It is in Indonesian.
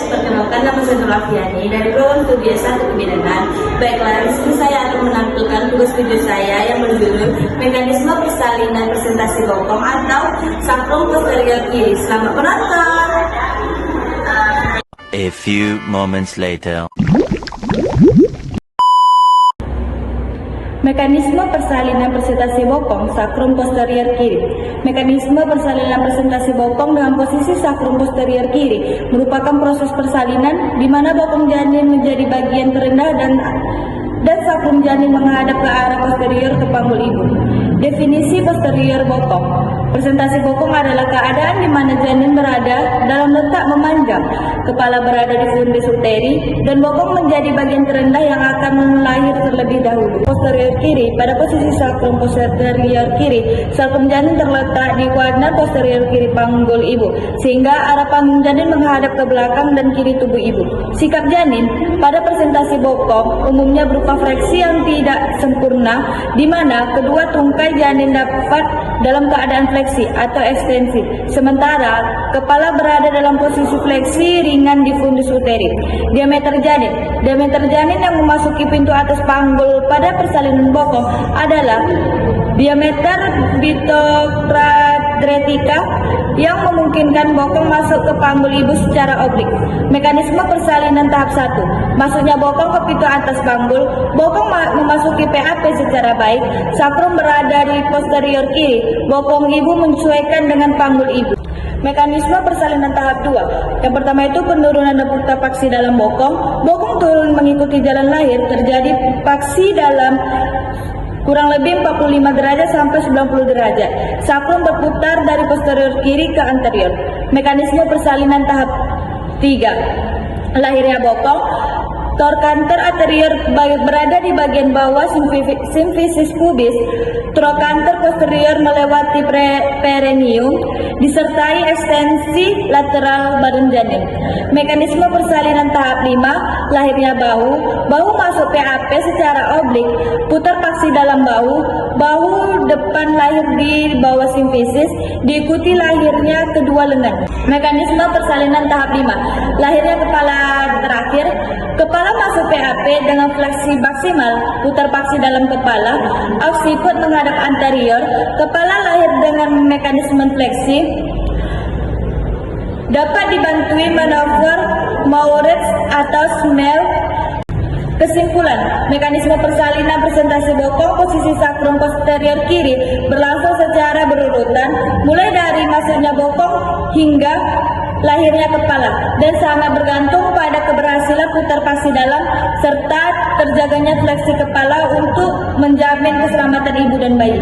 perkenalkan nama saya Nur Afiani dari program studi S1 Kebidanan. Baiklah, di sini saya akan menampilkan tugas video saya yang berjudul Mekanisme Persalinan Presentasi Bokong atau Sakrum Posterior Kiri. Selamat menonton. A few moments later. Mekanisme persalinan presentasi bokong sakrum posterior kiri. Mekanisme persalinan presentasi bokong dengan posisi sakrum posterior kiri merupakan proses persalinan di mana bokong janin menjadi bagian terendah dan sakrum janin menghadap ke arah posterior ke panggul ibu. Definisi posterior bokong. Presentasi bokong adalah keadaan di mana janin berada dalam letak memanjang, kepala berada di fundus uteri, dan bokong menjadi bagian terendah yang akan lahir terlebih dahulu. Posterior kiri, pada posisi sakrum posterior kiri, sakrum janin terletak di kuadran posterior kiri panggul ibu, sehingga arah panggul janin menghadap ke belakang dan kiri tubuh ibu. Sikap janin pada presentasi bokong umumnya berupa fleksi yang tidak sempurna, di mana kedua tungkai janin dapat dalam keadaan fleksi atau ekstensi, sementara kepala berada dalam posisi fleksi ringan di fundus uteri. Diameter janin yang memasuki pintu atas panggul pada persalinan bokong adalah diameter bitocradetica yang memungkinkan bokong masuk ke panggul ibu secara oblik. Mekanisme persalinan tahap 1. Masuknya bokong ke pintu atas panggul, bokong memasuki PAP secara baik, sakrum berada di posterior kiri, bokong ibu menyesuaikan dengan panggul ibu. Mekanisme persalinan tahap 2. Yang pertama itu penurunan depukta paksi dalam bokong. Bokong turun mengikuti jalan lahir, terjadi paksi dalam kurang lebih 45 derajat sampai 90 derajat. Sakrum berputar dari posterior kiri ke anterior. Mekanisme persalinan tahap 3. Lahirnya bokong. Trochanter anterior berada di bagian bawah simfisis pubis. Trochanter posterior melewati perineum, disertai ekstensi lateral badan janin. Mekanisme persalinan tahap 5. Lahirnya bahu. Bahu masuk PAP secara oblik, putar paksi dalam bahu. Bahu depan lahir di bawah simfisis, diikuti lahirnya kedua lengan. Mekanisme persalinan tahap 5. Lahirnya kepala terakhir. Kepala masuk PAP dengan fleksi maksimal, putar paksi dalam kepala, occiput menghadap anterior, kepala lahir dengan mekanisme fleksi, dapat dibantui manuver Moritz atau Snell. Kesimpulan, mekanisme persalinan presentasi bokong posisi sakrum posterior kiri berlangsung secara berurutan, mulai dari masuknya bokong hingga lahirnya kepala, dan sangat bergantung pada keberhasilan putar paksi dalam serta terjaganya fleksi kepala untuk menjamin keselamatan ibu dan bayi.